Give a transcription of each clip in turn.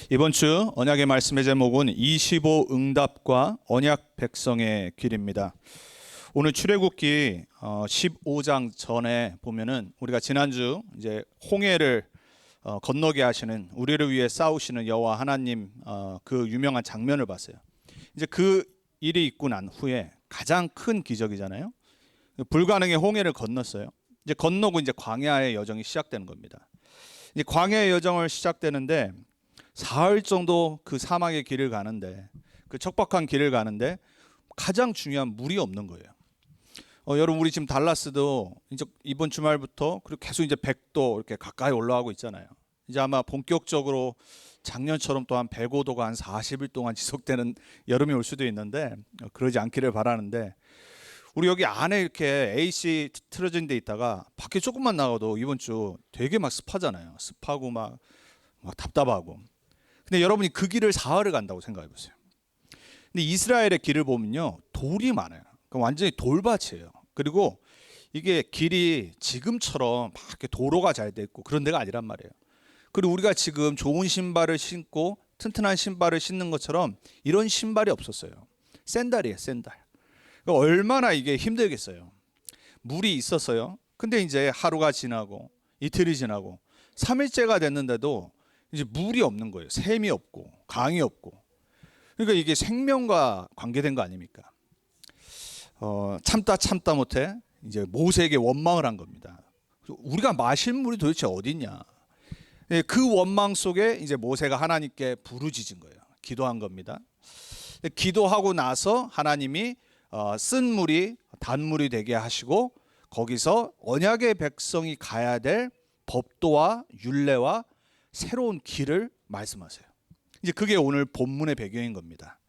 이번 주 언약의 말씀의 제목은 25 응답과 언약 백성의 길입니다. 오늘 출애굽기 15장 전에 보면은 우리가 지난주 이제 홍해를 건너게 하시는, 우리를 위해 싸우시는 여호와 하나님 그 유명한 장면을 봤어요. 이제 그 일이 있고 난 후에 가장 큰 기적이잖아요. 불가능의 홍해를 건넜어요. 이제 건너고 이제 광야의 여정이 시작되는 겁니다. 이제 광야의 여정을 시작되는데 사흘 정도 그 사막의 길을 가는데, 그 척박한 길을 가는데 가장 중요한 물이 없는 거예요. 여러분, 우리 지금 달라스도 이제 이번 주말부터 그리고 계속 이제 100도 이렇게 가까이 올라가고 있잖아요. 이제 아마 본격적으로 작년처럼 또 한 105도가 한 40일 동안 지속되는 여름이 올 수도 있는데 그러지 않기를 바라는데, 우리 여기 안에 이렇게 AC 틀어진 데 있다가 밖에 조금만 나가도 이번 주 되게 막 습하잖아요. 습하고 막 답답하고. 근데 여러분이 그 길을 사흘을 간다고 생각해 보세요. 근데 이스라엘의 길을 보면요, 돌이 많아요. 그러니까 완전히 돌밭이에요. 그리고 이게 길이 지금처럼 막 이렇게 도로가 잘 돼 있고 그런 데가 아니란 말이에요. 그리고 우리가 지금 좋은 신발을 신고 튼튼한 신발을 신는 것처럼 이런 신발이 없었어요. 샌들이에요, 샌들. 그러니까 얼마나 이게 힘들겠어요. 물이 있었어요. 근데 이제 하루가 지나고 이틀이 지나고 3일째가 됐는데도 이제 물이 없는 거예요. 샘이 없고 강이 없고. 그러니까 이게 생명과 관계된 거 아닙니까? 참다 못해 이제 모세에게 원망을 한 겁니다. 우리가 마실 물이 도대체 어딨냐? 그 원망 속에 이제 모세가 하나님께 부르짖은 거예요. 기도한 겁니다. 기도하고 나서 하나님이 쓴 물이 단물이 되게 하시고, 거기서 언약의 백성이 가야 될 법도와 율례와 새로운 길을 말씀하세요. 이제 그게 오늘 본문의 배경인 겁니다.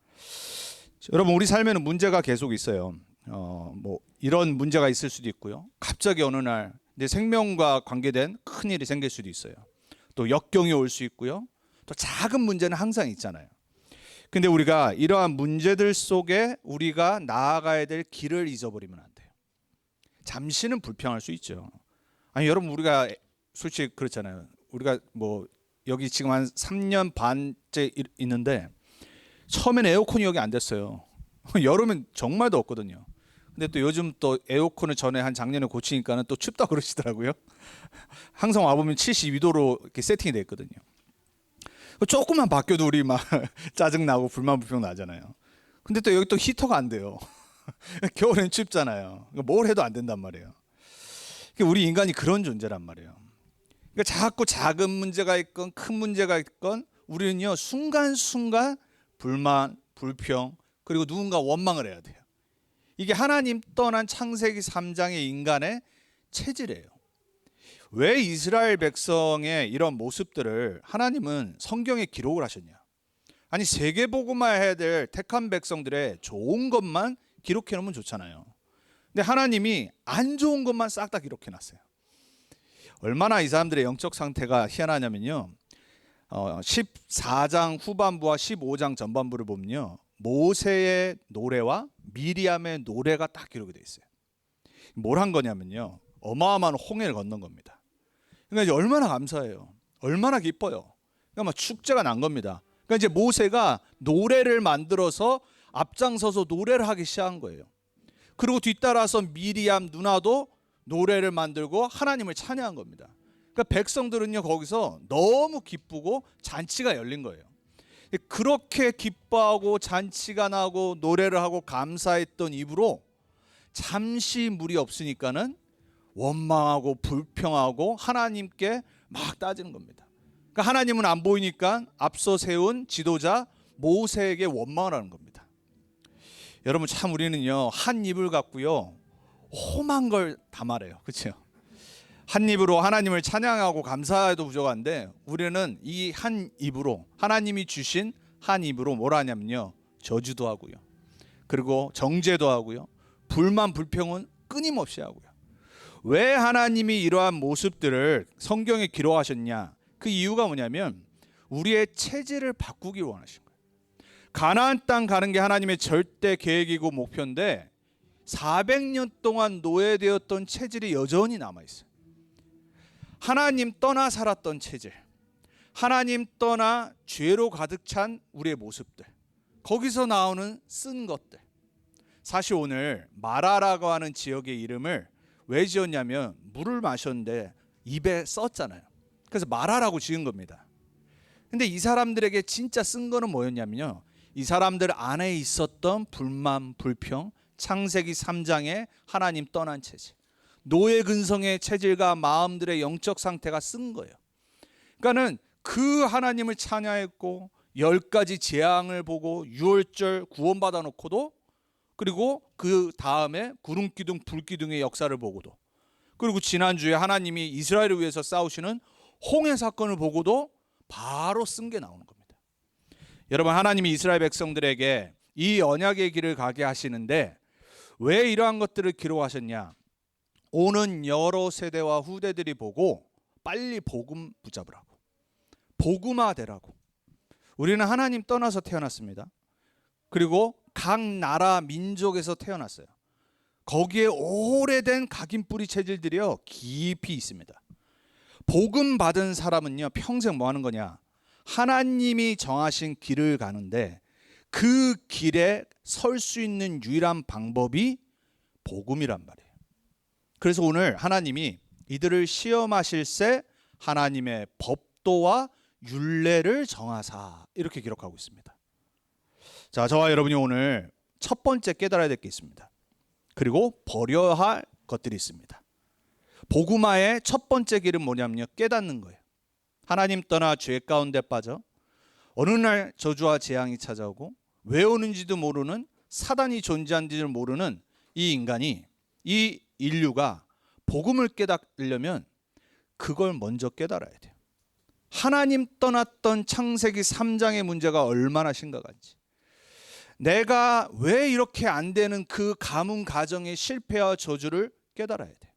여러분, 우리 삶에는 문제가 계속 있어요. 뭐 이런 문제가 있을 수도 있고요. 갑자기 어느 날 내 생명과 관계된 큰 일이 생길 수도 있어요. 또 역경이 올 수 있고요. 또 작은 문제는 항상 있잖아요. 근데 우리가 이러한 문제들 속에 우리가 나아가야 될 길을 잊어버리면 안 돼요. 잠시는 불평할 수 있죠. 아니, 여러분, 우리가 솔직히 그렇잖아요. 우리가 뭐 여기 지금 한 3년 반째 있는데 처음에는 에어컨이 여기 안 됐어요. 여름엔 정말 덥거든요. 근데 또 요즘 또 에어컨을 전에 한 작년에 고치니까는 또 춥다 그러시더라고요. 항상 와보면 72도로 이렇게 세팅이 돼 있거든요. 조금만 바뀌어도 우리 막 짜증나고 불만 불평 나잖아요. 근데 또 여기 또 히터가 안 돼요. 겨울엔 춥잖아요. 뭘 해도 안 된단 말이에요. 우리 인간이 그런 존재란 말이에요. 그러니까 자꾸 작은 문제가 있건 큰 문제가 있건 우리는요, 순간순간 불만, 불평, 그리고 누군가 원망을 해야 돼요. 이게 하나님 떠난 창세기 3장의 인간의 체질이에요. 왜 이스라엘 백성의 이런 모습들을 하나님은 성경에 기록을 하셨냐? 아니, 세계복음화 해야 될 택한 백성들의 좋은 것만 기록해 놓으면 좋잖아요. 근데 하나님이 안 좋은 것만 싹 다 기록해 놨어요. 얼마나 이 사람들의 영적 상태가 희한하냐면요, 14장 후반부와 15장 전반부를 보면요, 모세의 노래와 미리암의 노래가 딱 기록이 되어 있어요. 뭘 한 거냐면요, 어마어마한 홍해를 건넌 겁니다. 그러니까 이제 얼마나 감사해요. 얼마나 기뻐요. 그러니까 막 축제가 난 겁니다. 그러니까 이제 모세가 노래를 만들어서 앞장서서 노래를 하기 시작한 거예요. 그리고 뒤따라서 미리암 누나도 노래를 만들고 하나님을 찬양한 겁니다. 그러니까 백성들은요, 거기서 너무 기쁘고 잔치가 열린 거예요. 그렇게 기뻐하고 잔치가 나고 노래를 하고 감사했던 입으로 잠시 물이 없으니까는 원망하고 불평하고 하나님께 막 따지는 겁니다. 그러니까 하나님은 안 보이니까 앞서 세운 지도자 모세에게 원망을 하는 겁니다. 여러분, 참 우리는요, 한 입을 갖고요 험한 걸 다 말해요. 그렇죠? 한 입으로 하나님을 찬양하고 감사해도 부족한데, 우리는 이 한 입으로, 하나님이 주신 한 입으로 뭘 하냐면요, 저주도 하고요, 그리고 정죄도 하고요, 불만 불평은 끊임없이 하고요. 왜 하나님이 이러한 모습들을 성경에 기록하셨냐? 그 이유가 뭐냐면 우리의 체질을 바꾸기 원하신 거예요. 가나안 땅 가는 게 하나님의 절대 계획이고 목표인데 400년 동안 노예되었던 체질이 여전히 남아있어요. 하나님 떠나 살았던 체질, 하나님 떠나 죄로 가득 찬 우리의 모습들, 거기서 나오는 쓴 것들. 사실 오늘 마라라고 하는 지역의 이름을 왜 지었냐면 물을 마셨는데 입에 썼잖아요. 그래서 마라라고 지은 겁니다. 근데 이 사람들에게 진짜 쓴 거는 뭐였냐면요, 이 사람들 안에 있었던 불만, 불평, 창세기 3장에 하나님 떠난 체질, 노예 근성의 체질과 마음들의 영적 상태가 쓴 거예요. 그러니까는 그 하나님을 찬양했고 10가지 재앙을 보고 유월절 구원받아 놓고도, 그리고 그 다음에 구름기둥 불기둥의 역사를 보고도, 그리고 지난주에 하나님이 이스라엘을 위해서 싸우시는 홍해 사건을 보고도 바로 쓴 게 나오는 겁니다. 여러분, 하나님이 이스라엘 백성들에게 이 언약의 길을 가게 하시는데 왜 이러한 것들을 기록하셨냐? 오는 여러 세대와 후대들이 보고 빨리 복음 붙잡으라고, 복음화 되라고. 우리는 하나님 떠나서 태어났습니다. 그리고 각 나라 민족에서 태어났어요. 거기에 오래된 각인뿌리 체질들이요 깊이 있습니다. 복음 받은 사람은요 평생 뭐 하는 거냐? 하나님이 정하신 길을 가는데 그 길에 설 수 있는 유일한 방법이 복음이란 말이에요. 그래서 오늘 하나님이 이들을 시험하실새 하나님의 법도와 율례를 정하사, 이렇게 기록하고 있습니다. 자, 저와 여러분이 오늘 첫 번째 깨달아야 될 게 있습니다. 그리고 버려야 할 것들이 있습니다. 복음화의 첫 번째 길은 뭐냐면요, 깨닫는 거예요. 하나님 떠나 죄 가운데 빠져 어느 날 저주와 재앙이 찾아오고 왜 오는지도 모르는, 사단이 존재한지를 모르는 이 인간이, 이 인류가 복음을 깨닫려면 그걸 먼저 깨달아야 돼요. 하나님 떠났던 창세기 3장의 문제가 얼마나 심각한지, 내가 왜 이렇게 안 되는 그 가문 가정의 실패와 저주를 깨달아야 돼.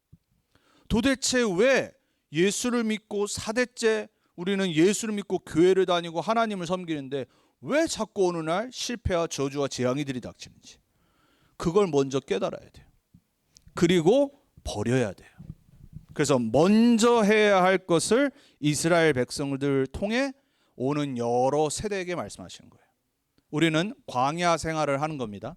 도대체 왜 예수를 믿고 4대째 우리는 예수를 믿고 교회를 다니고 하나님을 섬기는데 왜 자꾸 어느 날 실패와 저주와 재앙이 들이닥치는지, 그걸 먼저 깨달아야 돼요. 그리고 버려야 돼요. 그래서 먼저 해야 할 것을 이스라엘 백성들을 통해 오는 여러 세대에게 말씀하시는 거예요. 우리는 광야 생활을 하는 겁니다.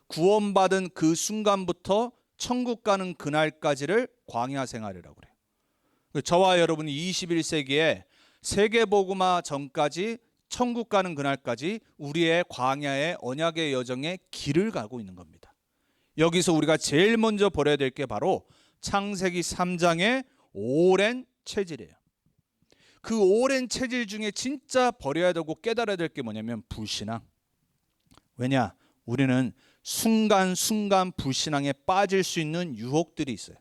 구원받은 그 순간부터 천국 가는 그날까지를 광야 생활이라고 그래요. 저와 여러분이 21세기에 세계복음화 전까지, 천국 가는 그날까지 우리의 광야의 언약의 여정의 길을 가고 있는 겁니다. 여기서 우리가 제일 먼저 버려야 될 게 바로 창세기 3장의 오랜 체질이에요. 그 오랜 체질 중에 진짜 버려야 되고 깨달아야 될 게 뭐냐면 불신앙. 왜냐? 우리는 순간순간 불신앙에 빠질 수 있는 유혹들이 있어요.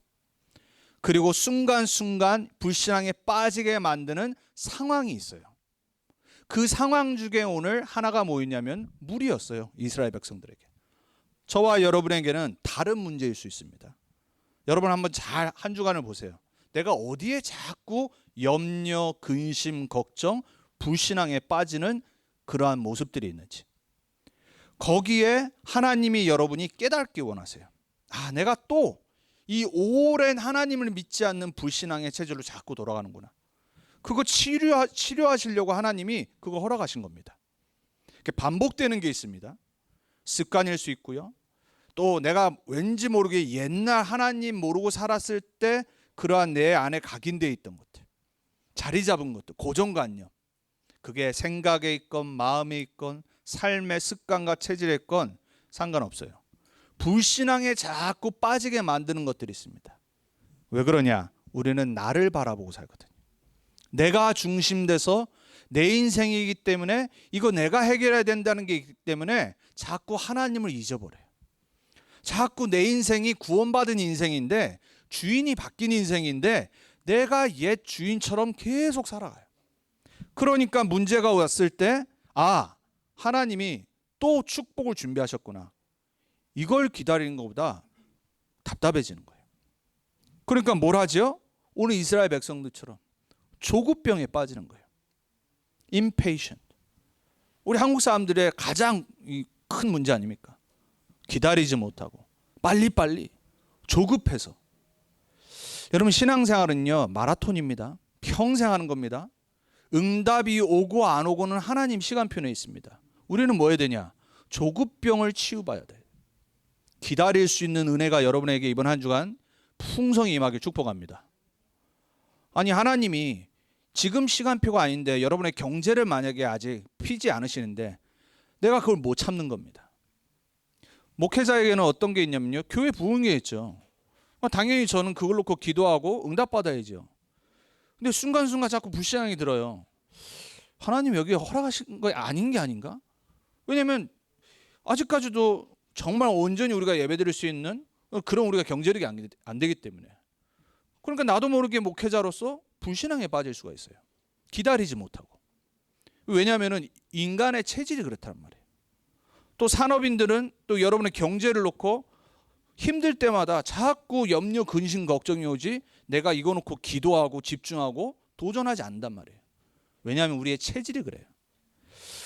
그리고 순간순간 불신앙에 빠지게 만드는 상황이 있어요. 그 상황 중에 오늘 하나가 뭐였냐면 물이었어요. 이스라엘 백성들에게. 저와 여러분에게는 다른 문제일 수 있습니다. 여러분 한번 잘 한 주간을 보세요. 내가 어디에 자꾸 염려, 근심, 걱정, 불신앙에 빠지는 그러한 모습들이 있는지, 거기에 하나님이 여러분이 깨닫기 원하세요. 아, 내가 또 이 오랜 하나님을 믿지 않는 불신앙의 체질로 자꾸 돌아가는구나. 그거 치료하시려고 하나님이 그거 허락하신 겁니다. 반복되는 게 있습니다. 습관일 수 있고요. 또 내가 왠지 모르게 옛날 하나님 모르고 살았을 때 그러한 내 안에 각인되어 있던 것들, 자리 잡은 것들, 고정관념, 그게 생각에 있건 마음에 있건 삶의 습관과 체질에 있건 상관없어요. 불신앙에 자꾸 빠지게 만드는 것들이 있습니다. 왜 그러냐? 우리는 나를 바라보고 살거든요. 내가 중심돼서 내 인생이기 때문에, 이거 내가 해결해야 된다는 게 있기 때문에 자꾸 하나님을 잊어버려요. 자꾸 내 인생이 구원받은 인생인데, 주인이 바뀐 인생인데 내가 옛 주인처럼 계속 살아가요. 그러니까 문제가 왔을 때, 아, 하나님이 또 축복을 준비하셨구나, 이걸 기다리는 것보다 답답해지는 거예요. 그러니까 뭘 하죠? 오늘 이스라엘 백성들처럼 조급병에 빠지는 거예요. impatient. 우리 한국 사람들의 가장 큰 문제 아닙니까? 기다리지 못하고 빨리빨리 조급해서. 여러분, 신앙생활은요 마라톤입니다. 평생 하는 겁니다. 응답이 오고 안 오고는 하나님 시간표에 있습니다. 우리는 뭐 해야 되냐? 조급병을 치유받아야 돼. 기다릴 수 있는 은혜가 여러분에게 이번 한 주간 풍성히 임하길 축복합니다. 아니, 하나님이 지금 시간표가 아닌데 여러분의 경제를 만약에 아직 피지 않으시는데 내가 그걸 못 참는 겁니다. 목회자에게는 어떤 게 있냐면요, 교회 부흥이 있죠. 당연히 저는 그걸 놓고 기도하고 응답받아야죠. 근데 순간순간 자꾸 불신앙이 들어요. 하나님 여기 허락하신 거 아닌 게 아닌가? 왜냐하면 아직까지도 정말 온전히 우리가 예배드릴 수 있는 그런 우리가 경제력이 안 되기 때문에. 그러니까 나도 모르게 목회자로서 불신앙에 빠질 수가 있어요. 기다리지 못하고. 왜냐하면 인간의 체질이 그렇단 말이에요. 또 산업인들은 또 여러분의 경제를 놓고 힘들 때마다 자꾸 염려, 근심, 걱정이 오지 내가 이거 놓고 기도하고 집중하고 도전하지 않는단 말이에요. 왜냐하면 우리의 체질이 그래요.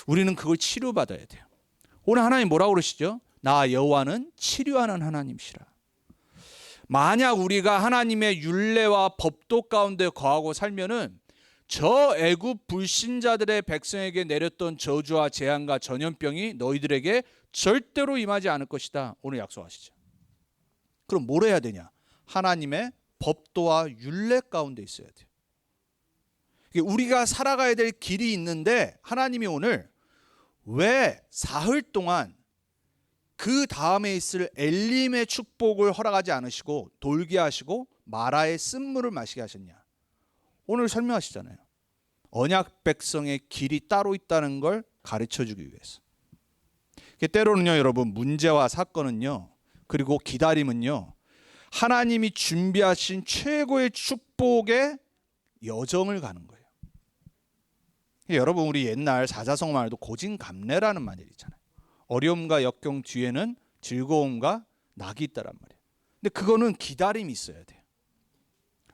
우리는 그걸 치료받아야 돼요. 오늘 하나님 뭐라고 그러시죠? 나 여호와는 치료하는 하나님이시라. 만약 우리가 하나님의 율례와 법도 가운데 거하고 살면은 저 애굽 불신자들의 백성에게 내렸던 저주와 재앙과 전염병이 너희들에게 절대로 임하지 않을 것이다. 오늘 약속하시죠. 그럼 뭘 해야 되냐? 하나님의 법도와 율례 가운데 있어야 돼요. 우리가 살아가야 될 길이 있는데 하나님이 오늘 왜 사흘 동안 그 다음에 있을 엘림의 축복을 허락하지 않으시고 돌게 하시고 마라의 쓴물을 마시게 하셨냐? 오늘 설명하시잖아요. 언약 백성의 길이 따로 있다는 걸 가르쳐 주기 위해서. 때로는요, 여러분, 문제와 사건은요, 그리고 기다림은요, 하나님이 준비하신 최고의 축복의 여정을 가는 거예요. 여러분, 우리 옛날 사자성어말도 고진감래라는 말이 있잖아요. 어려움과 역경 뒤에는 즐거움과 낙이 있다란 말이에요. 근데 그거는 기다림이 있어야 돼요.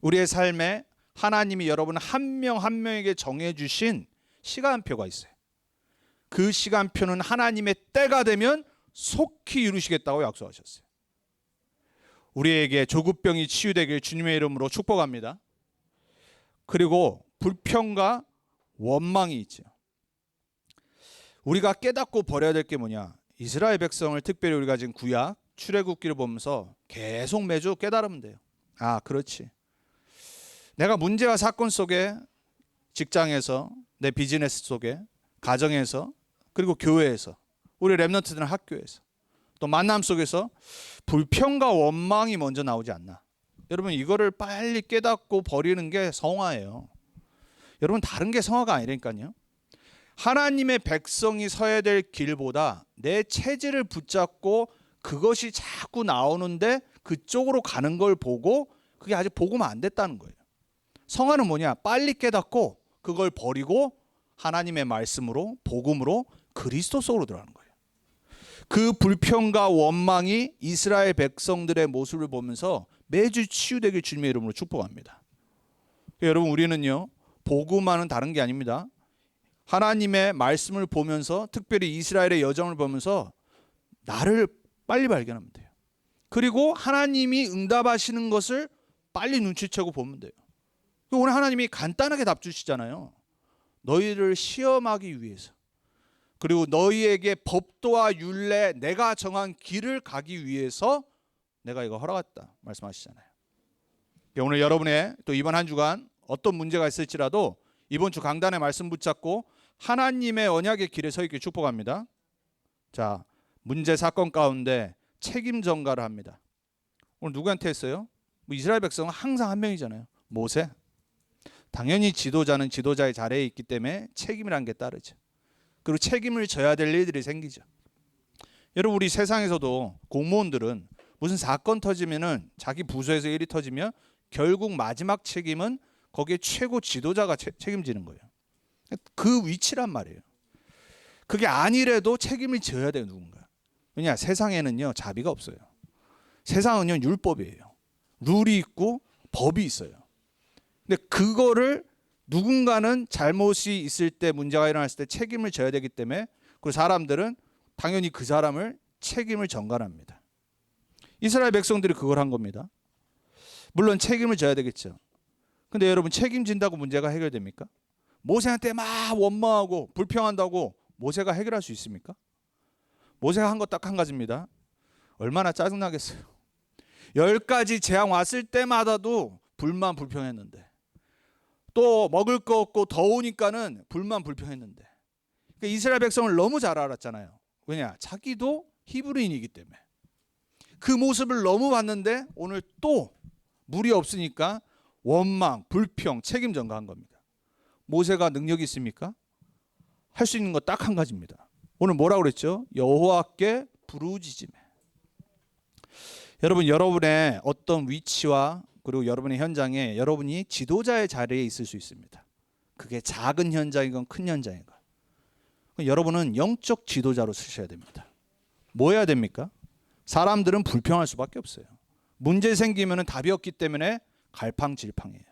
우리의 삶에 하나님이 여러분 한 명 한 명에게 정해주신 시간표가 있어요. 그 시간표는 하나님의 때가 되면 속히 이루시겠다고 약속하셨어요. 우리에게 조급병이 치유되길 주님의 이름으로 축복합니다. 그리고 불평과 원망이 있죠. 우리가 깨닫고 버려야 될 게 뭐냐? 이스라엘 백성을 특별히 우리가 지금 구약 출애굽기를 보면서 계속 매주 깨달으면 돼요. 아, 그렇지. 내가 문제와 사건 속에, 직장에서, 내 비즈니스 속에, 가정에서, 그리고 교회에서, 우리 렘넌트들은 학교에서, 또 만남 속에서 불평과 원망이 먼저 나오지 않나. 여러분, 이거를 빨리 깨닫고 버리는 게 성화예요. 여러분, 다른 게 성화가 아니라니까요. 하나님의 백성이 서야 될 길보다 내 체질을 붙잡고 그것이 자꾸 나오는데 그쪽으로 가는 걸 보고 그게 아직 복음 안 됐다는 거예요. 성화는 뭐냐? 빨리 깨닫고 그걸 버리고 하나님의 말씀으로, 복음으로, 그리스도 속으로 들어가는 거예요. 그 불평과 원망이 이스라엘 백성들의 모습을 보면서 매주 치유되길 주님의 이름으로 축복합니다. 여러분, 우리는요, 복음과는 다른 게 아닙니다. 하나님의 말씀을 보면서, 특별히 이스라엘의 여정을 보면서 나를 빨리 발견하면 돼요. 그리고 하나님이 응답하시는 것을 빨리 눈치채고 보면 돼요. 오늘 하나님이 간단하게 답 주시잖아요. 너희를 시험하기 위해서, 그리고 너희에게 법도와 율례, 내가 정한 길을 가기 위해서 내가 이거 허락했다 말씀하시잖아요. 오늘 여러분의 또 이번 한 주간 어떤 문제가 있을지라도 이번 주 강단의 말씀 붙잡고 하나님의 언약의 길에 서 있길 축복합니다. 자, 문제 사건 가운데 책임 전가를 합니다. 오늘 누구한테 했어요? 이스라엘 백성은 항상 한 명이잖아요. 모세. 당연히 지도자는 지도자의 자리에 있기 때문에 책임이란 게 따르죠. 그리고 책임을 져야 될 일들이 생기죠. 여러분, 우리 세상에서도 공무원들은 무슨 사건 터지면은 자기 부서에서 일이 터지면 결국 마지막 책임은 거기에 최고 지도자가 책임지는 거예요. 그 위치란 말이에요. 그게 아니래도 책임을 져야 돼요, 누군가. 왜냐, 세상에는요 자비가 없어요. 세상은요 율법이에요. 룰이 있고 법이 있어요. 근데 그거를 누군가는 잘못이 있을 때, 문제가 일어났을 때 책임을 져야 되기 때문에 그 사람들은 당연히 그 사람을 책임을 전가합니다. 이스라엘 백성들이 그걸 한 겁니다. 물론 책임을 져야 되겠죠. 근데 여러분, 책임진다고 문제가 해결됩니까? 모세한테 막 원망하고 불평한다고 모세가 해결할 수 있습니까? 모세가 한 거 딱 한 가지입니다. 얼마나 짜증나겠어요. 10가지 재앙 왔을 때마다도 불평했는데, 또 먹을 거 없고 더우니까는 불평했는데, 그러니까 이스라엘 백성을 너무 잘 알았잖아요. 왜냐? 자기도 히브리인이기 때문에. 그 모습을 너무 봤는데 오늘 또 물이 없으니까 원망, 불평, 책임 전가한 겁니다. 모세가 능력이 있습니까? 할 수 있는 거 딱 한 가지입니다. 오늘 뭐라고 그랬죠? 여호와께 부르짖으며. 여러분, 여러분의 어떤 위치와 그리고 여러분의 현장에 여러분이 지도자의 자리에 있을 수 있습니다. 그게 작은 현장이건 큰 현장이건. 여러분은 영적 지도자로 쓰셔야 됩니다. 뭐 해야 됩니까? 사람들은 불평할 수밖에 없어요. 문제 생기면 답이 없기 때문에 갈팡질팡해요.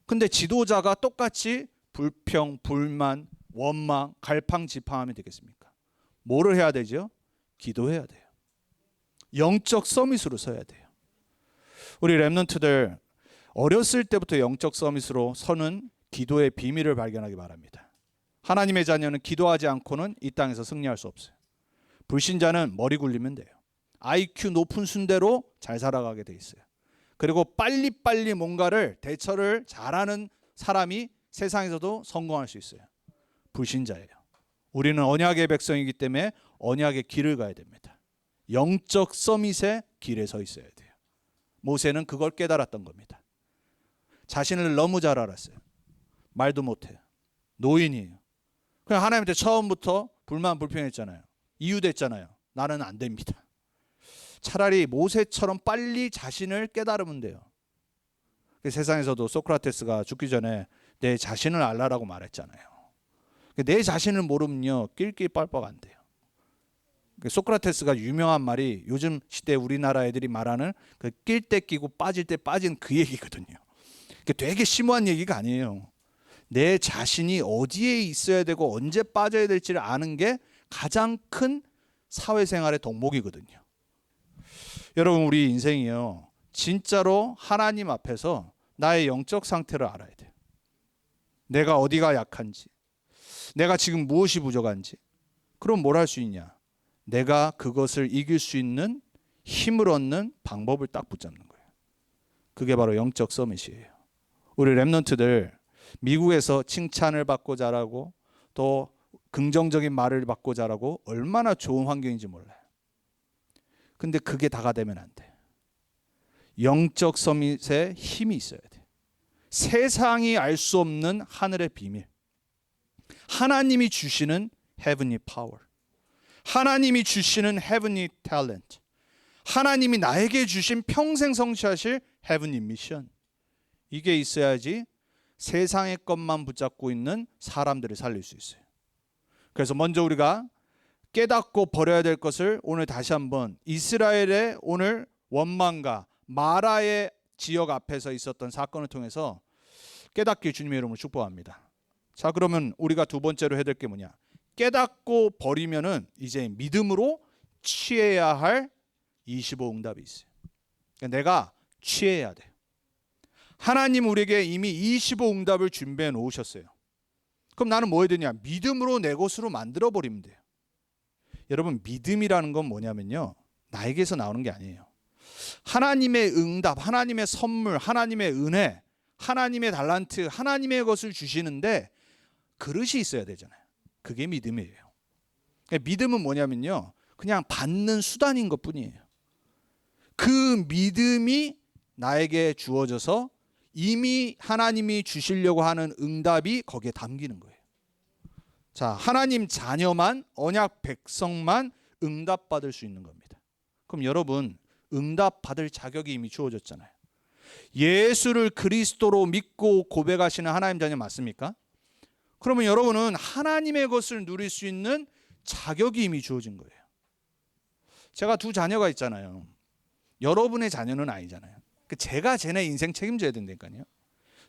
근데 지도자가 똑같이 불평, 불만, 원망, 갈팡질팡하면 되겠습니까? 뭐를 해야 되죠? 기도해야 돼요. 영적 서밋으로 서야 돼요. 우리 렘넌트들 어렸을 때부터 영적 서밋으로 서는 기도의 비밀을 발견하기 바랍니다. 하나님의 자녀는 기도하지 않고는 이 땅에서 승리할 수 없어요. 불신자는 머리 굴리면 돼요. IQ 높은 순대로 잘 살아가게 돼 있어요. 그리고 빨리빨리 뭔가를 대처를 잘하는 사람이 세상에서도 성공할 수 있어요. 불신자예요. 우리는 언약의 백성이기 때문에 언약의 길을 가야 됩니다. 영적 서밋의 길에 서 있어야 돼요. 모세는 그걸 깨달았던 겁니다. 자신을 너무 잘 알았어요. 말도 못해요. 노인이에요. 그냥 하나님한테 처음부터 불평했잖아요. 이유됐잖아요. 나는 안 됩니다. 차라리 모세처럼 빨리 자신을 깨달으면 돼요. 세상에서도 소크라테스가 죽기 전에 내 자신을 알라라고 말했잖아요. 내 자신을 모르면요, 낄낄 빨빨 안 돼요. 소크라테스가 유명한 말이 요즘 시대 우리나라 애들이 말하는 그 낄 때 끼고 빠질 때 빠진 그 얘기거든요. 되게 심오한 얘기가 아니에요. 내 자신이 어디에 있어야 되고 언제 빠져야 될지를 아는 게 가장 큰 사회생활의 덕목이거든요. 여러분, 우리 인생이요, 진짜로 하나님 앞에서 나의 영적 상태를 알아야 돼요. 내가 어디가 약한지, 내가 지금 무엇이 부족한지. 그럼 뭘 할 수 있냐? 내가 그것을 이길 수 있는 힘을 얻는 방법을 딱 붙잡는 거예요. 그게 바로 영적 서밋이에요. 우리 렘넌트들 미국에서 칭찬을 받고 자라고 또 긍정적인 말을 받고 자라고 얼마나 좋은 환경인지 몰라요. 근데 그게 다가 되면 안 돼. 영적 서밋에 힘이 있어야 돼. 세상이 알 수 없는 하늘의 비밀. 하나님이 주시는 heavenly power. 하나님이 주시는 heavenly talent. 하나님이 나에게 주신 평생 성취하실 heavenly mission. 이게 있어야지 세상의 것만 붙잡고 있는 사람들을 살릴 수 있어요. 그래서 먼저 우리가 깨닫고 버려야 될 것을 오늘 다시 한번 이스라엘의 오늘 원망과 마라의 지역 앞에서 있었던 사건을 통해서 깨닫길 주님의 이름으로 축복합니다. 자, 그러면 우리가 두 번째로 해야 될 게 뭐냐? 깨닫고 버리면은 이제 믿음으로 취해야 할 25응답이 있어요. 그러니까 내가 취해야 돼요. 하나님 우리에게 이미 25응답을 준비해 놓으셨어요. 그럼 나는 뭐 해야 되냐? 믿음으로 내 것으로 만들어 버리면 돼요. 여러분, 믿음이라는 건 뭐냐면요, 나에게서 나오는 게 아니에요. 하나님의 응답, 하나님의 선물, 하나님의 은혜, 하나님의 달란트, 하나님의 것을 주시는데 그릇이 있어야 되잖아요. 그게 믿음이에요. 그러니까 믿음은 뭐냐면요, 그냥 받는 수단인 것뿐이에요. 그 믿음이 나에게 주어져서 이미 하나님이 주시려고 하는 응답이 거기에 담기는 거예요. 자, 하나님 자녀만, 언약 백성만 응답받을 수 있는 겁니다. 그럼 여러분, 응답받을 자격이 이미 주어졌잖아요. 예수를 그리스도로 믿고 고백하시는 하나님 자녀 맞습니까? 그러면 여러분은 하나님의 것을 누릴 수 있는 자격이 이미 주어진 거예요. 제가 두 자녀가 있잖아요. 여러분의 자녀는 아니잖아요. 제가 쟤네 인생 책임져야 된다니까요.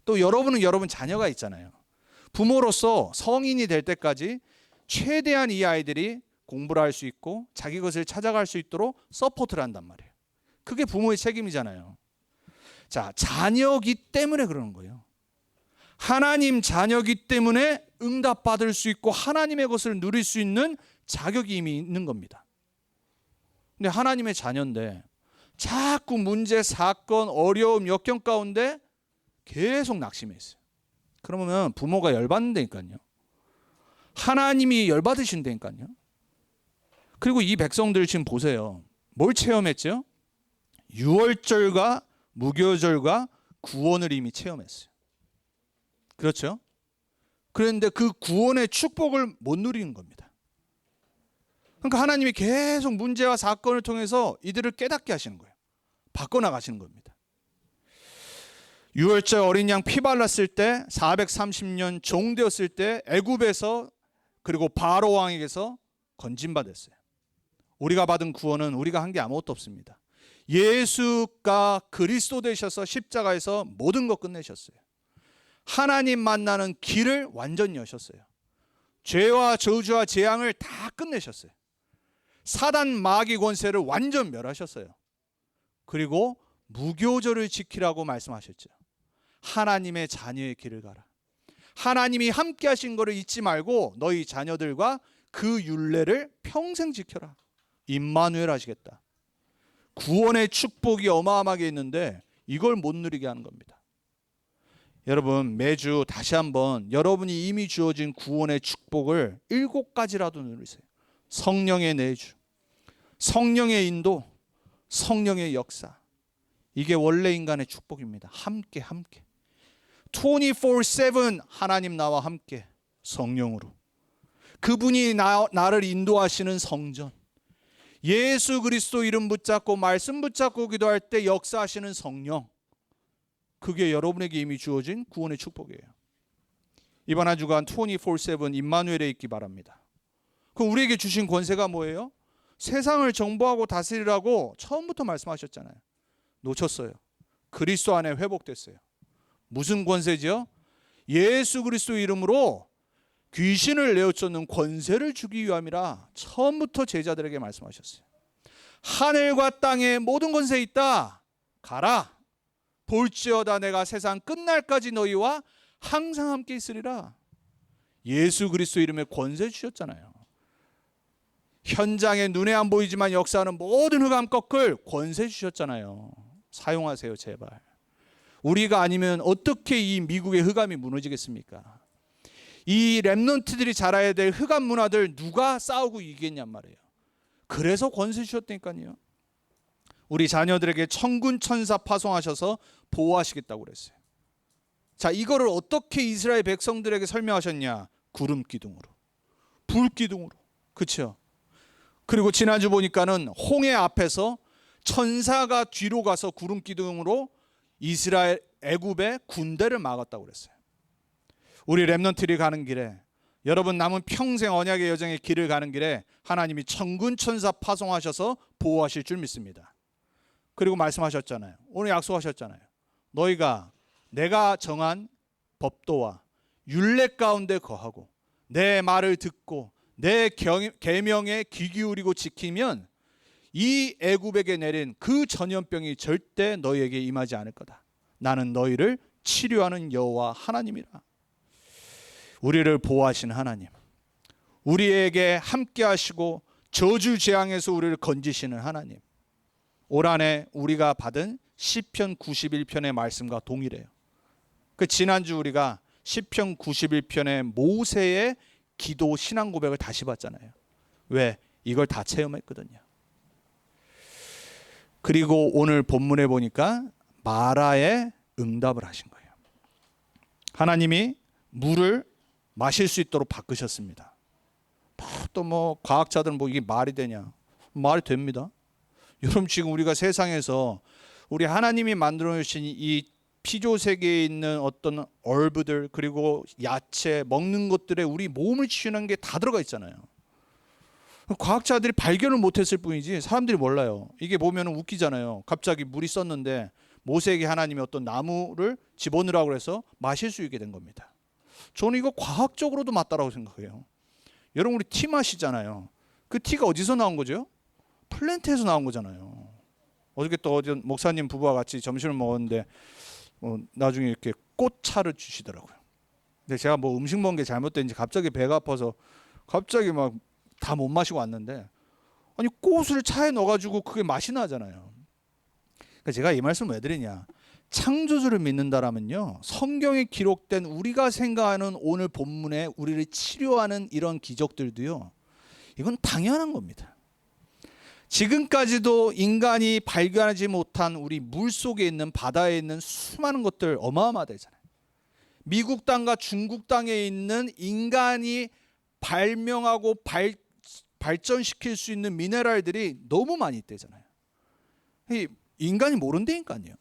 또 여러분은 여러분 자녀가 있잖아요. 부모로서 성인이 될 때까지 최대한 이 아이들이 공부를 할 수 있고 자기 것을 찾아갈 수 있도록 서포트를 한단 말이에요. 그게 부모의 책임이잖아요. 자, 자녀이기 때문에 그러는 거예요. 하나님 자녀이기 때문에 응답받을 수 있고 하나님의 것을 누릴 수 있는 자격이 이미 있는 겁니다. 근데 하나님의 자녀인데 자꾸 문제, 사건, 어려움, 역경 가운데 계속 낙심해 있어요. 그러면 부모가 열받는다니까요. 하나님이 열받으신다니까요. 그리고 이 백성들 지금 보세요. 뭘 체험했죠? 유월절과 무교절과 구원을 이미 체험했어요. 그렇죠? 그런데 그 구원의 축복을 못 누리는 겁니다. 그러니까 하나님이 계속 문제와 사건을 통해서 이들을 깨닫게 하시는 거예요. 바꿔나가시는 겁니다. 유월절 어린 양 피 발랐을 때 430년 종되었을 때 애굽에서 그리고 바로 왕에게서 건진받았어요. 우리가 받은 구원은 우리가 한 게 아무것도 없습니다. 예수가 그리스도 되셔서 십자가에서 모든 것 끝내셨어요. 하나님 만나는 길을 완전히 여셨어요. 죄와 저주와 재앙을 다 끝내셨어요. 사단 마귀 권세를 완전 멸하셨어요. 그리고 무교절을 지키라고 말씀하셨죠. 하나님의 자녀의 길을 가라. 하나님이 함께 하신 것을 잊지 말고 너희 자녀들과 그 율례를 평생 지켜라. 임마누엘 하시겠다. 구원의 축복이 어마어마하게 있는데 이걸 못 누리게 하는 겁니다. 여러분 매주 다시 한번 여러분이 이미 주어진 구원의 축복을 7가지라도 누리세요. 성령의 내주, 성령의 인도, 성령의 역사. 이게 원래 인간의 축복입니다. 함께 24/7 하나님 나와 함께 성령으로. 그분이 나를 인도하시는 성전. 예수 그리스도 이름 붙잡고 말씀 붙잡고 기도할 때 역사하시는 성령. 그게 여러분에게 이미 주어진 구원의 축복이에요. 이번 한 주간 24/7 임마누엘에 있기 바랍니다. 그럼 우리에게 주신 권세가 뭐예요? 세상을 정복하고 다스리라고 처음부터 말씀하셨잖아요. 놓쳤어요. 그리스도 안에 회복됐어요. 무슨 권세죠? 예수 그리스도 이름으로 귀신을 내어쫓는 권세를 주기 위함이라 처음부터 제자들에게 말씀하셨어요. 하늘과 땅에 모든 권세 있다. 가라. 볼지어다 내가 세상 끝날까지 너희와 항상 함께 있으리라. 예수 그리스도 이름에 권세 주셨잖아요. 현장에 눈에 안 보이지만 역사하는 모든 흑암 꺾을 권세 주셨잖아요. 사용하세요 제발. 우리가 아니면 어떻게 이 미국의 흑암이 무너지겠습니까? 이 렘넌트들이 자라야 될 흑암 문화들 누가 싸우고 이기겠냔 말이에요. 그래서 권세 주셨다니까요. 우리 자녀들에게 천군 천사 파송하셔서 보호하시겠다고 그랬어요. 자, 이거를 어떻게 이스라엘 백성들에게 설명하셨냐? 구름 기둥으로, 불 기둥으로. 그렇죠? 그리고 지난주 보니까는 홍해 앞에서 천사가 뒤로 가서 구름 기둥으로 이스라엘 애굽의 군대를 막았다고 그랬어요. 우리 렘넌트들이 가는 길에, 여러분 남은 평생 언약의 여정의 길을 가는 길에 하나님이 천군 천사 파송하셔서 보호하실 줄 믿습니다. 그리고 말씀하셨잖아요. 오늘 약속하셨잖아요. 너희가 내가 정한 법도와 율례 가운데 거하고 내 말을 듣고 내 계명에 귀 기울이고 지키면 이 애굽에게 내린 그 전염병이 절대 너희에게 임하지 않을 거다. 나는 너희를 치료하는 여호와 하나님이라. 우리를 보호하시는 하나님, 우리에게 함께 하시고 저주 재앙에서 우리를 건지시는 하나님. 올 한해 우리가 받은 시편 91편의 말씀과 동일해요. 그 지난주 우리가 시편 91편의 모세의 기도 신앙 고백을 다시 봤잖아요. 왜? 이걸 다 체험했거든요. 그리고 오늘 본문에 보니까 마라의 응답을 하신 거예요. 하나님이 물을 마실 수 있도록 바꾸셨습니다. 또 과학자들은 이게 말이 되냐? 말이 됩니다. 여러분 지금 우리가 세상에서 우리 하나님이 만들어 주신 이 피조 세계에 있는 어떤 얼브들 그리고 야채 먹는 것들에 우리 몸을 치유하는 게 다 들어가 있잖아요. 과학자들이 발견을 못했을 뿐이지 사람들이 몰라요. 이게 보면 웃기잖아요. 갑자기 물이 썼는데 모세에게 하나님이 어떤 나무를 집어넣으라고 해서 마실 수 있게 된 겁니다. 저는 이거 과학적으로도 맞다라고 생각해요. 여러분 우리 티 마시잖아요. 그 티가 어디서 나온 거죠? 플랜트에서 나온 거잖아요. 어저께 또 어디 목사님 부부와 같이 점심을 먹었는데 나중에 이렇게 꽃차를 주시더라고요. 근데 제가 뭐 음식 먹은 게 잘못된지 갑자기 배가 아파서 갑자기 막 다 못 마시고 왔는데, 아니 꽃을 차에 넣어가지고 그게 맛이 나잖아요. 그러니까 제가 이 말씀을 왜 드리냐, 창조주를 믿는다라면요, 성경에 기록된 우리가 생각하는 오늘 본문에 우리를 치료하는 이런 기적들도요, 이건 당연한 겁니다. 지금까지도 인간이 발견하지 못한 우리 물 속에 있는, 바다에 있는 수많은 것들 어마어마하잖아요. 미국 땅과 중국 땅에 있는 인간이 발명하고 발전시킬 수 있는 미네랄들이 너무 많이 있대잖아요. 인간이 모른다니까요.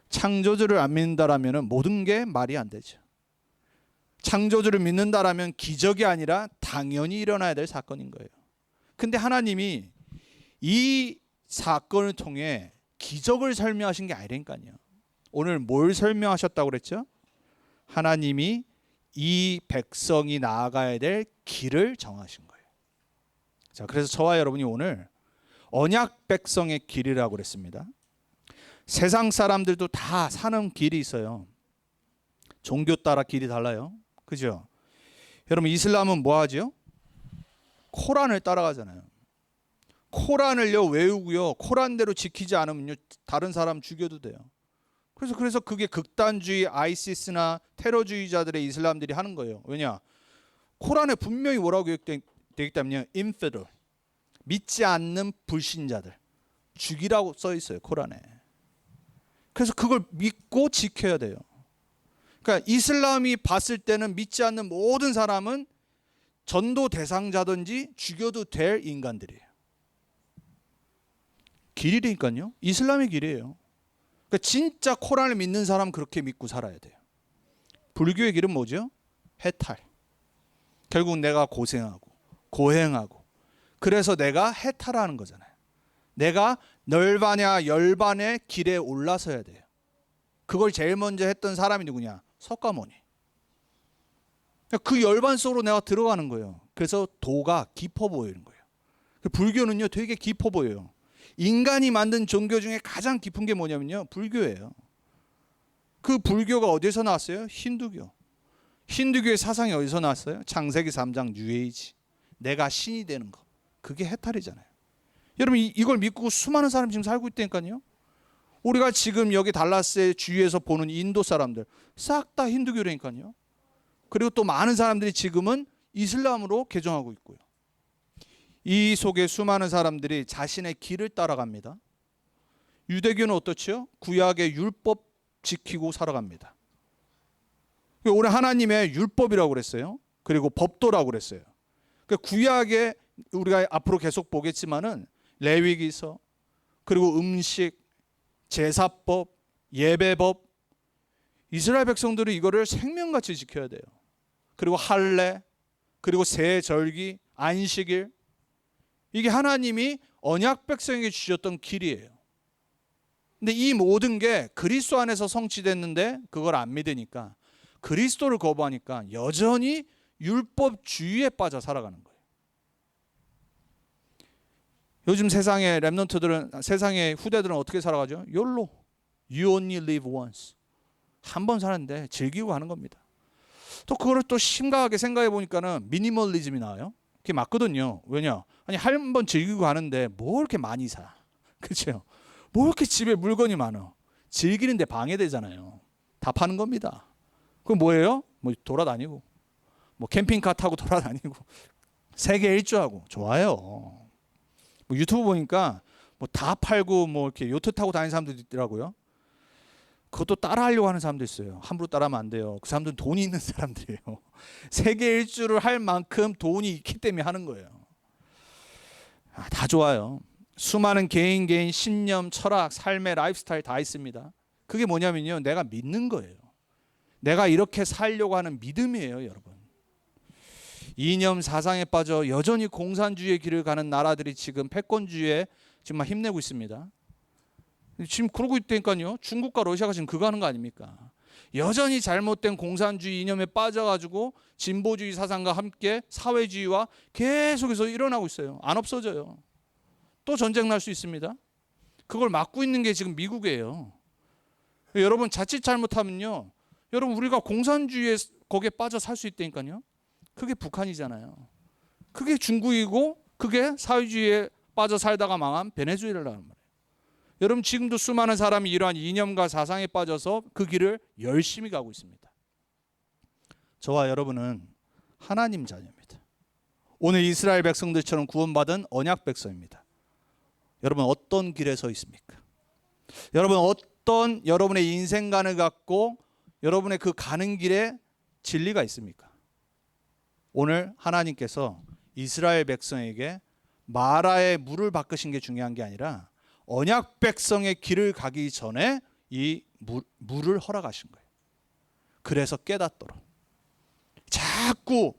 창조주를 안 믿는다라면 모든 게 말이 안 되죠. 창조주를 믿는다라면 기적이 아니라 당연히 일어나야 될 사건인 거예요. 근데 하나님이 이 사건을 통해 기적을 설명하신 게 아니라니까요. 오늘 뭘 설명하셨다고 그랬죠? 하나님이 이 백성이 나아가야 될 길을 정하신 거예요. 자, 그래서 저와 여러분이 오늘 언약 백성의 길이라고 그랬습니다. 세상 사람들도 다 사는 길이 있어요. 종교 따라 길이 달라요. 그죠? 여러분, 이슬람은 뭐 하죠? 코란을 따라가잖아요. 코란을요 외우고요, 코란대로 지키지 않으면요 다른 사람 죽여도 돼요. 그래서 그게 극단주의 아이시스나 테러주의자들의 이슬람들이 하는 거예요. 왜냐? 코란에 분명히 뭐라고 되기 때문에 infidel, 믿지 않는 불신자들 죽이라고 써 있어요, 코란에. 그래서 그걸 믿고 지켜야 돼요. 그러니까 이슬람이 봤을 때는 믿지 않는 모든 사람은 전도 대상자든지 죽여도 될 인간들이에요. 길이니까요. 이슬람의 길이에요. 그러니까 진짜 코란을 믿는 사람은 그렇게 믿고 살아야 돼요. 불교의 길은 뭐죠? 해탈. 결국 내가 고생하고 고행하고 그래서 내가 해탈하는 거잖아요. 내가 널바냐 열반의 길에 올라서야 돼요. 그걸 제일 먼저 했던 사람이 누구냐? 석가모니. 그 열반 속으로 내가 들어가는 거예요. 그래서 도가 깊어 보이는 거예요. 불교는요 되게 깊어 보여요. 인간이 만든 종교 중에 가장 깊은 게 뭐냐면요, 불교예요. 그 불교가 어디서 나왔어요? 힌두교. 힌두교의 사상이 어디서 나왔어요? 창세기 3장 뉴에이지. 내가 신이 되는 거. 그게 해탈이잖아요. 여러분, 이걸 믿고 수많은 사람이 지금 살고 있다니까요. 우리가 지금 여기 달라스의 주위에서 보는 인도 사람들 싹 다 힌두교라니까요. 그리고 또 많은 사람들이 지금은 이슬람으로 개종하고 있고요. 이 속에 수많은 사람들이 자신의 길을 따라갑니다. 유대교는 어떻죠? 구약의 율법 지키고 살아갑니다. 오늘 하나님의 율법이라고 그랬어요. 그리고 법도라고 그랬어요. 구약에 우리가 앞으로 계속 보겠지만은 레위기서, 그리고 음식, 제사법, 예배법, 이스라엘 백성들이 이거를 생명같이 지켜야 돼요. 그리고 할례, 그리고 새 절기, 안식일, 이게 하나님이 언약 백성에게 주셨던 길이에요. 근데 이 모든 게 그리스도 안에서 성취됐는데 그걸 안 믿으니까, 그리스도를 거부하니까 여전히 율법주의에 빠져 살아가는 거예요. 요즘 세상의 랩런트들은, 세상의 후대들은 어떻게 살아가죠? YOLO, You only live once. 한 번 사는데 즐기고 하는 겁니다. 또 그거를 또 심각하게 생각해 보니까는 미니멀리즘이 나와요. 그게 맞거든요. 왜냐? 아니 한 번 즐기고 하는데 뭐 이렇게 많이 사? 그렇죠? 뭐 이렇게 집에 물건이 많아? 즐기는데 방해되잖아요. 다 파는 겁니다. 그럼 뭐예요? 뭐 돌아다니고, 뭐 캠핑카 타고 돌아다니고, 세계 일주하고 좋아요. 뭐 유튜브 보니까 뭐 다 팔고 뭐 이렇게 요트 타고 다니는 사람들도 있더라고요. 그것도 따라하려고 하는 사람도 있어요. 함부로 따라하면 안 돼요. 그 사람들은 돈이 있는 사람들이에요. 세계 일주를 할 만큼 돈이 있기 때문에 하는 거예요. 다 좋아요. 수많은 개인 신념, 철학, 삶의 라이프스타일 다 있습니다. 그게 뭐냐면요, 내가 믿는 거예요. 내가 이렇게 살려고 하는 믿음이에요, 여러분. 이념 사상에 빠져 여전히 공산주의의 길을 가는 나라들이 지금 패권주의에 지금 막 힘내고 있습니다. 지금 그러고 있다니까요. 중국과 러시아가 지금 그거 하는 거 아닙니까? 여전히 잘못된 공산주의 이념에 빠져가지고 진보주의 사상과 함께 사회주의와 계속해서 일어나고 있어요. 안 없어져요. 또 전쟁 날 수 있습니다. 그걸 막고 있는 게 지금 미국이에요. 여러분, 자칫 잘못하면요, 여러분, 우리가 공산주의에 거기에 빠져 살 수 있다니까요. 그게 북한이잖아요. 그게 중국이고 그게 사회주의에 빠져 살다가 망한 베네수엘라라는 말이에요. 여러분 지금도 수많은 사람이 이러한 이념과 사상에 빠져서 그 길을 열심히 가고 있습니다. 저와 여러분은 하나님 자녀입니다. 오늘 이스라엘 백성들처럼 구원받은 언약 백성입니다. 여러분 어떤 길에 서 있습니까? 여러분 어떤 여러분의 인생관을 갖고 여러분의 그 가는 길에 진리가 있습니까? 오늘 하나님께서 이스라엘 백성에게 마라의 물을 바꾸신 게 중요한 게 아니라 언약 백성의 길을 가기 전에 이 물을 허락하신 거예요. 그래서 깨닫도록. 자꾸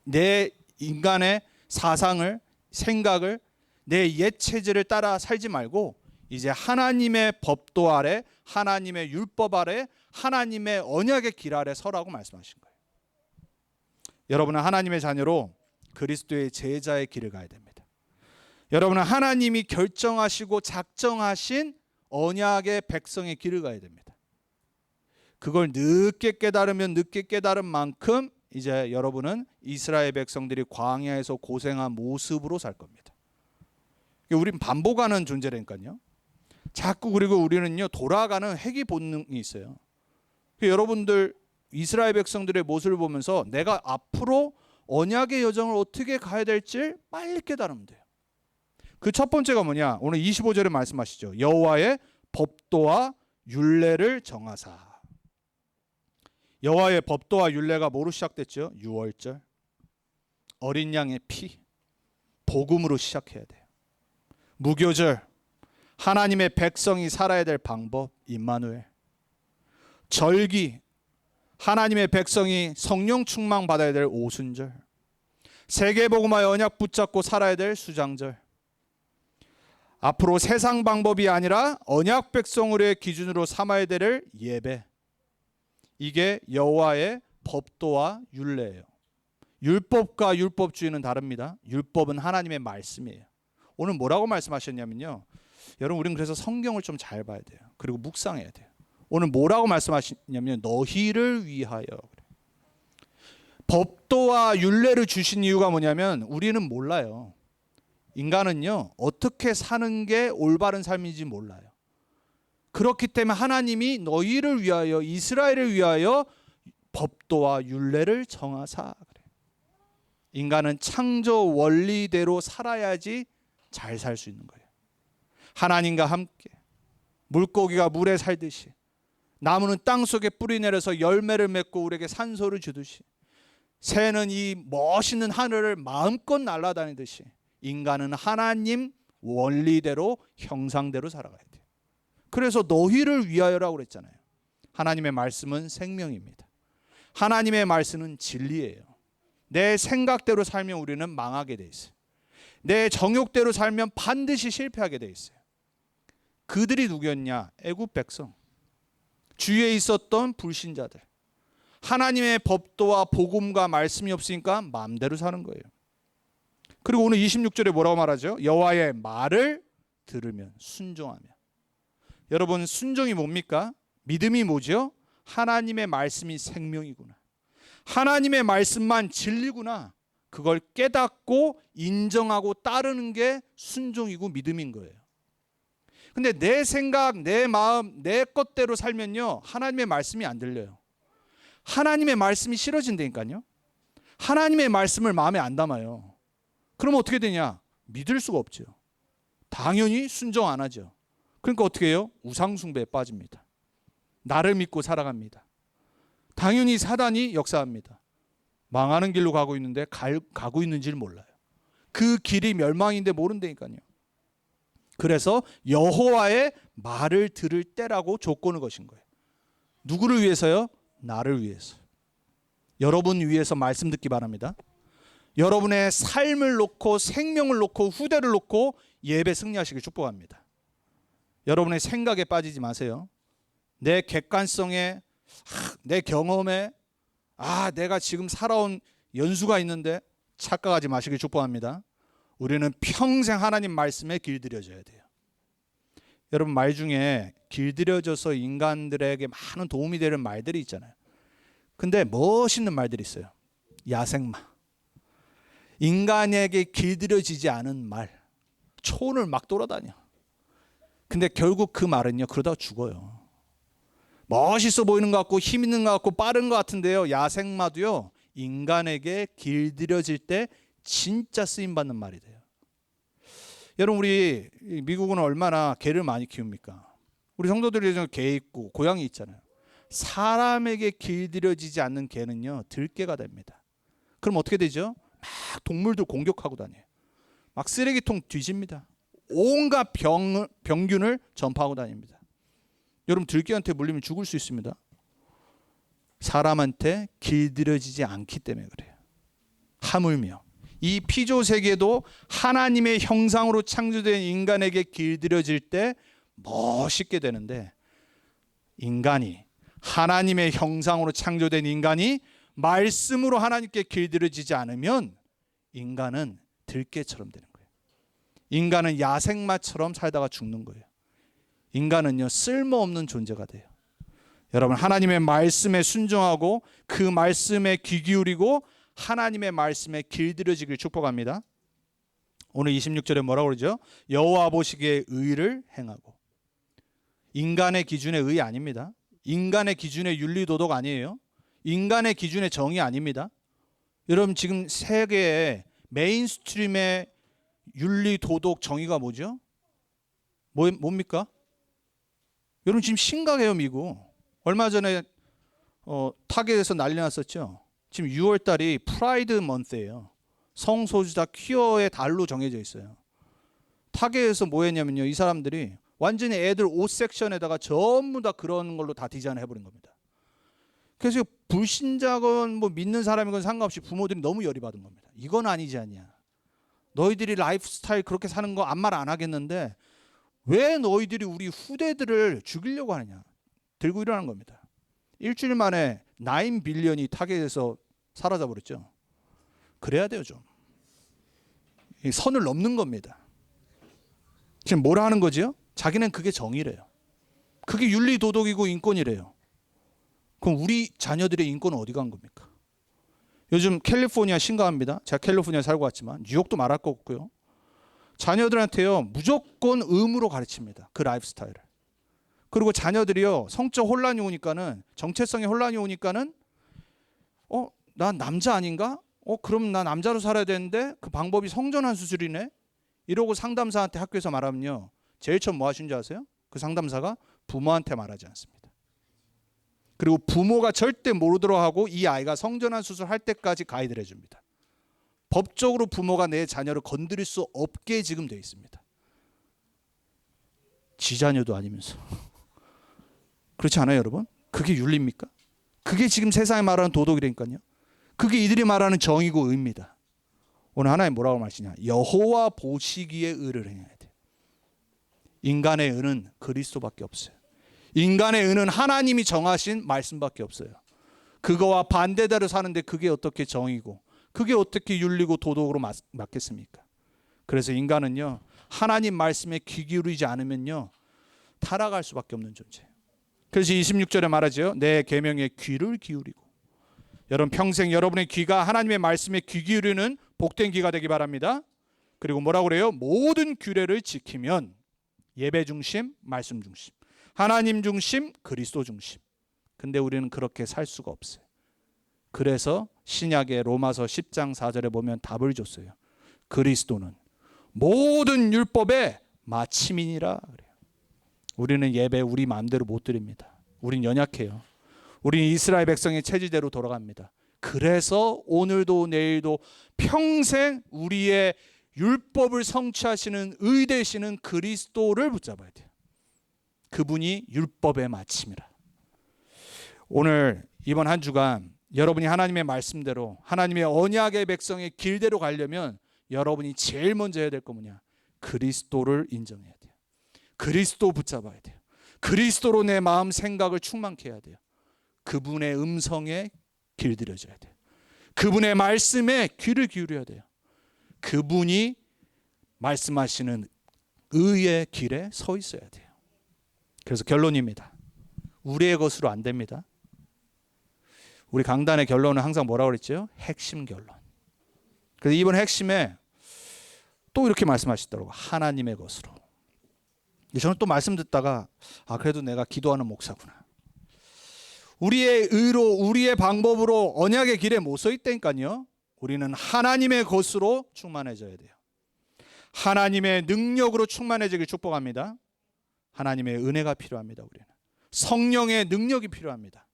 내 인간의 사상을, 생각을, 내 옛 체질을 따라 살지 말고 이제 하나님의 법도 아래, 하나님의 율법 아래, 하나님의 언약의 길 아래 서라고 말씀하신 거예요. 여러분은 하나님의 자녀로 그리스도의 제자의 길을 가야 됩니다. 여러분은 하나님이 결정하시고 작정하신 언약의 백성의 길을 가야 됩니다. 그걸 늦게 깨달으면 늦게 깨달은 만큼 이제 여러분은 이스라엘 백성들이 광야에서 고생한 모습으로 살 겁니다. 우린 반복하는 존재라니까요. 자꾸 그리고 우리는요 돌아가는 회귀 본능이 있어요. 여러분들 이스라엘 백성들의 모습을 보면서 내가 앞으로 언약의 여정을 어떻게 가야 될지 빨리 깨달으면 돼요. 그 첫 번째가 뭐냐? 오늘 25절에 말씀하시죠. 여호와의 법도와 율례를 정하사. 여호와의 법도와 율례가 뭐로 시작됐죠? 유월절, 어린 양의 피, 복음으로 시작해야 돼요. 무교절, 하나님의 백성이 살아야 될 방법, 임마누엘. 절기, 하나님의 백성이 성령 충만 받아야 될 오순절. 세계복음화의 언약 붙잡고 살아야 될 수장절. 앞으로 세상 방법이 아니라 언약 백성으로의 기준으로 삼아야 될 예배. 이게 여호와의 법도와 율례예요. 율법과 율법주의는 다릅니다. 율법은 하나님의 말씀이에요. 오늘 뭐라고 말씀하셨냐면요. 여러분 우리는 그래서 성경을 좀 잘 봐야 돼요. 그리고 묵상해야 돼요. 오늘 뭐라고 말씀하시냐면 너희를 위하여. 법도와 율례를 주신 이유가 뭐냐면 우리는 몰라요. 인간은요 어떻게 사는 게 올바른 삶인지 몰라요. 그렇기 때문에 하나님이 너희를 위하여 이스라엘을 위하여 법도와 율례를 정하사. 인간은 창조 원리대로 살아야지 잘 살 수 있는 거예요. 하나님과 함께 물고기가 물에 살듯이 나무는 땅 속에 뿌리 내려서 열매를 맺고 우리에게 산소를 주듯이 새는 이 멋있는 하늘을 마음껏 날아다니듯이 인간은 하나님 원리대로 형상대로 살아가야 돼요. 그래서 너희를 위하여라고 그랬잖아요. 하나님의 말씀은 생명입니다. 하나님의 말씀은 진리예요. 내 생각대로 살면 우리는 망하게 돼 있어요. 내 정욕대로 살면 반드시 실패하게 돼 있어요. 그들이 누구였냐? 애굽 백성. 주위에 있었던 불신자들. 하나님의 법도와 복음과 말씀이 없으니까 마음대로 사는 거예요. 그리고 오늘 26절에 뭐라고 말하죠? 여호와의 말을 들으면 순종하며. 여러분 순종이 뭡니까? 믿음이 뭐죠? 하나님의 말씀이 생명이구나. 하나님의 말씀만 진리구나. 그걸 깨닫고 인정하고 따르는 게 순종이고 믿음인 거예요. 근데 내 생각, 내 마음, 내 것대로 살면요 하나님의 말씀이 안 들려요. 하나님의 말씀이 싫어진다니까요. 하나님의 말씀을 마음에 안 담아요. 그러면 어떻게 되냐? 믿을 수가 없죠. 당연히 순종 안 하죠. 그러니까 어떻게 해요? 우상숭배에 빠집니다. 나를 믿고 살아갑니다. 당연히 사단이 역사합니다. 망하는 길로 가고 있는데 가고 있는지를 몰라요. 그 길이 멸망인데 모른다니까요. 그래서 여호와의 말을 들을 때라고 조건을 거신 거예요. 누구를 위해서요? 나를 위해서. 여러분 위해서 말씀 듣기 바랍니다. 여러분의 삶을 놓고 생명을 놓고 후대를 놓고 예배 승리하시길 축복합니다. 여러분의 생각에 빠지지 마세요. 내 객관성에, 내 경험에, 내가 지금 살아온 연수가 있는데 착각하지 마시길 축복합니다. 우리는 평생 하나님 말씀에 길들여져야 돼요. 여러분 말 중에 길들여져서 인간들에게 많은 도움이 되는 말들이 있잖아요. 근데 멋있는 말들이 있어요. 야생마. 인간에게 길들여지지 않은 말. 초원을 막 돌아다녀. 근데 결국 그 말은요, 그러다 죽어요. 멋있어 보이는 것 같고 힘 있는 것 같고 빠른 것 같은데요, 야생마도요 인간에게 길들여질 때 진짜 쓰임받는 말이 돼요. 여러분, 우리 미국은 얼마나 개를 많이 키웁니까? 우리 성도들이 개 있고 고양이 있잖아요. 사람에게 길들여지지 않는 개는요 들개가 됩니다. 그럼 어떻게 되죠? 막 동물들 공격하고 다녀요. 막 쓰레기통 뒤집니다. 온갖 병균을 전파하고 다닙니다. 여러분, 들개한테 물리면 죽을 수 있습니다. 사람한테 길들여지지 않기 때문에 그래요. 하물며 이 피조 세계도 하나님의 형상으로 창조된 인간에게 길들여질 때 멋있게 되는데, 인간이 하나님의 형상으로 창조된 인간이 말씀으로 하나님께 길들여지지 않으면 인간은 들개처럼 되는 거예요. 인간은 야생마처럼 살다가 죽는 거예요. 인간은요 쓸모없는 존재가 돼요. 여러분, 하나님의 말씀에 순종하고 그 말씀에 귀 기울이고 하나님의 말씀에 길들여지길 축복합니다. 오늘 26절에 뭐라고 그러죠? 여호와 보시기에 의를 행하고. 인간의 기준의 의 아닙니다. 인간의 기준의 윤리도덕 아니에요. 인간의 기준의 정의 아닙니다. 여러분, 지금 세계의 메인스트림의 윤리도덕 정의가 뭐죠? 뭡니까? 여러분, 지금 심각해요. 미국 얼마 전에 타겟에서 난리 났었죠. 지금 6월 달이 프라이드 먼스예요. 성소수자 퀴어의 달로 정해져 있어요. 타겟에서 뭐 했냐면요, 이 사람들이 완전히 애들 옷 섹션에다가 전부 다 그런 걸로 다 디자인을 해버린 겁니다. 그래서 불신자건 뭐 믿는 사람이건 상관없이 부모들이 너무 열이 받은 겁니다. 이건 아니지 않냐. 너희들이 라이프 스타일 그렇게 사는 거 아무 말 안 하겠는데 왜 너희들이 우리 후대들을 죽이려고 하느냐. 들고 일어난 겁니다. 일주일 만에 9 빌리언이 타겟에서 사라져 버렸죠. 그래야 돼요. 좀 선을 넘는 겁니다. 지금 뭐라 하는 거지요? 자기는 그게 정의래요. 그게 윤리 도덕이고 인권이래요. 그럼 우리 자녀들의 인권은 어디 간 겁니까? 요즘 캘리포니아 심각합니다. 제가 캘리포니아에 살고 왔지만 뉴욕도 말할 거 없고요. 자녀들한테요 무조건 의무로 가르칩니다. 그 라이프 스타일을. 그리고 자녀들이요 성적 혼란이 오니까는, 정체성의 혼란이 오니까는 난 남자 아닌가? 그럼 나 남자로 살아야 되는데 그 방법이 성전환 수술이네? 이러고 상담사한테 학교에서 말하면요 제일 처음 뭐 하신 줄 아세요? 그 상담사가 부모한테 말하지 않습니다. 그리고 부모가 절대 모르도록 하고 이 아이가 성전환 수술할 때까지 가이드를 해줍니다. 법적으로 부모가 내 자녀를 건드릴 수 없게 지금 되어 있습니다. 지 자녀도 아니면서. 그렇지 않아요, 여러분? 그게 윤리입니까? 그게 지금 세상에 말하는 도덕이라니까요. 그게 이들이 말하는 정의고 의입니다. 오늘 하나님 뭐라고 말씀하시냐? 여호와 보시기에 의를 행해야 돼요. 인간의 의는 그리스도밖에 없어요. 인간의 의는 하나님이 정하신 말씀밖에 없어요. 그거와 반대대로 사는데 그게 어떻게 정의고 그게 어떻게 윤리고 도덕으로 맞겠습니까? 그래서 인간은요 하나님 말씀에 귀 기울이지 않으면요 타락할 수밖에 없는 존재예요. 그래서 26절에 말하죠. 내 계명에 귀를 기울이고. 여러분, 평생 여러분의 귀가 하나님의 말씀에 귀 기울이는 복된 귀가 되기 바랍니다. 그리고 뭐라고 그래요? 모든 규례를 지키면 예배 중심, 말씀 중심, 하나님 중심, 그리스도 중심. 근데 우리는 그렇게 살 수가 없어요. 그래서 신약의 로마서 10장 4절에 보면 답을 줬어요. 그리스도는 모든 율법의 마침이니라 그래요. 우리는 예배 우리 마음대로 못 드립니다. 우린 연약해요. 우린 이스라엘 백성의 체질대로 돌아갑니다. 그래서 오늘도 내일도 평생 우리의 율법을 성취하시는 의 되시는 그리스도를 붙잡아야 돼요. 그분이 율법의 마침이라. 오늘 이번 한 주간 여러분이 하나님의 말씀대로 하나님의 언약의 백성의 길대로 가려면 여러분이 제일 먼저 해야 될 거 뭐냐? 그리스도를 인정해야 돼요. 그리스도 붙잡아야 돼요. 그리스도로 내 마음 생각을 충만케 해야 돼요. 그분의 음성에 길들여져야 돼요. 그분의 말씀에 귀를 기울여야 돼요. 그분이 말씀하시는 의의 길에 서 있어야 돼요. 그래서 결론입니다. 우리의 것으로 안 됩니다. 우리 강단의 결론은 항상 뭐라고 그랬죠? 핵심 결론. 그래서 이번 핵심에 또 이렇게 말씀하시더라고요. 하나님의 것으로. 저는 또 말씀 듣다가 그래도 내가 기도하는 목사구나. 우리의 의로 우리의 방법으로 언약의 길에 못 서 있다니까요. 우리는 하나님의 것으로 충만해져야 돼요. 하나님의 능력으로 충만해지길 축복합니다. 하나님의 은혜가 필요합니다. 우리는 성령의 능력이 필요합니다.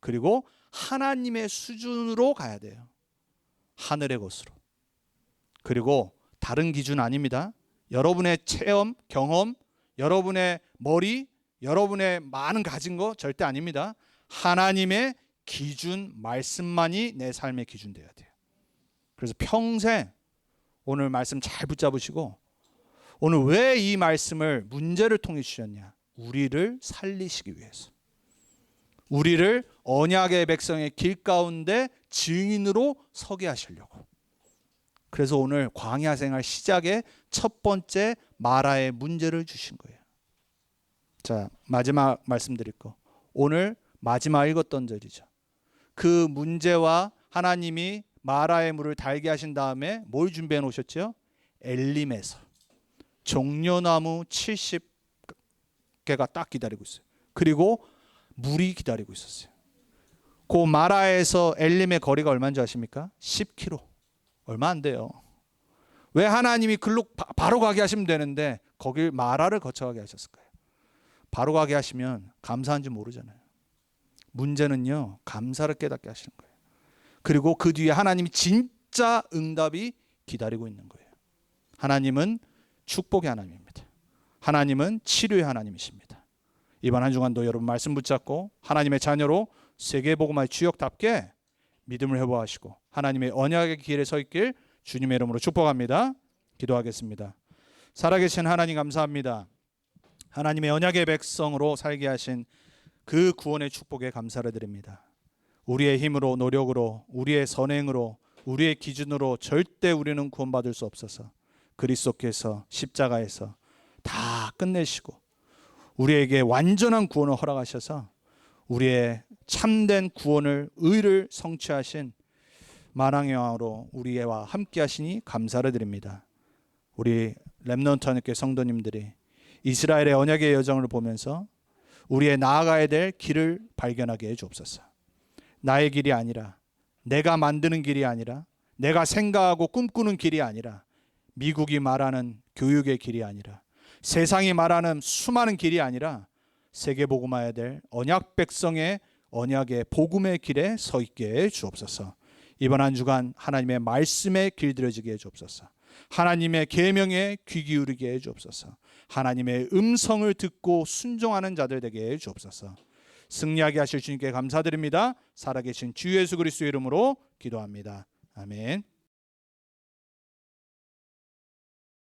그리고 하나님의 수준으로 가야 돼요. 하늘의 것으로. 그리고 다른 기준 아닙니다. 여러분의 체험, 경험, 여러분의 머리, 여러분의 많은 가진 거 절대 아닙니다. 하나님의 기준, 말씀만이 내 삶의 기준 되어야 돼요. 그래서 평생 오늘 말씀 잘 붙잡으시고, 오늘 왜 이 말씀을 문제를 통해 주셨냐? 우리를 살리시기 위해서, 우리를 언약의 백성의 길 가운데 증인으로 서게 하시려고. 그래서 오늘 광야 생활 시작에 첫 번째 마라의 문제를 주신 거예요. 자, 마지막 말씀드릴 거, 오늘 마지막 읽었던 절이죠. 그 문제와 하나님이 마라의 물을 달게 하신 다음에 뭘 준비해 놓으셨죠? 엘림에서 종려나무 70개가 딱 기다리고 있어요. 그리고 물이 기다리고 있었어요. 그 마라에서 엘림의 거리가 얼마인지 아십니까? 10km. 얼마 안 돼요. 왜 하나님이 글로 바로 가게 하시면 되는데 거길 마라를 거쳐가게 하셨을까요? 바로 가게 하시면 감사한지 모르잖아요. 문제는요, 감사를 깨닫게 하시는 거예요. 그리고 그 뒤에 하나님이 진짜 응답이 기다리고 있는 거예요. 하나님은 축복의 하나님입니다. 하나님은 치료의 하나님이십니다. 이번 한 주간도 여러분 말씀 붙잡고 하나님의 자녀로 세계복음화의 주역답게 믿음을 회복하시고 하나님의 언약의 길에 서 있길 주님의 이름으로 축복합니다. 기도하겠습니다. 살아계신 하나님 감사합니다. 하나님의 언약의 백성으로 살게 하신 그 구원의 축복에 감사를 드립니다. 우리의 힘으로, 노력으로, 우리의 선행으로, 우리의 기준으로 절대 우리는 구원받을 수 없어서 그리스도께서 십자가에서 다 끝내시고 우리에게 완전한 구원을 허락하셔서 우리의 참된 구원을, 의를 성취하신 만왕의 왕으로 우리와 함께 하시니 감사를 드립니다. 우리 렘넌트 하나님께 성도님들이 이스라엘의 언약의 여정을 보면서 우리의 나아가야 될 길을 발견하게 해 주옵소서. 나의 길이 아니라, 내가 만드는 길이 아니라, 내가 생각하고 꿈꾸는 길이 아니라, 미국이 말하는 교육의 길이 아니라, 세상이 말하는 수많은 길이 아니라 세계복음화해야 될 언약 백성의 언약의 복음의 길에 서 있게 해 주옵소서. 이번 한 주간 하나님의 말씀에 길들여지게 해 주옵소서. 하나님의 계명에 귀 기울이게 해 주옵소서. 하나님의 음성을 듣고 순종하는 자들 되게 해 주옵소서. 승리하게 하실 주님께 감사드립니다. 살아계신 주 예수 그리스도의 이름으로 기도합니다. 아멘.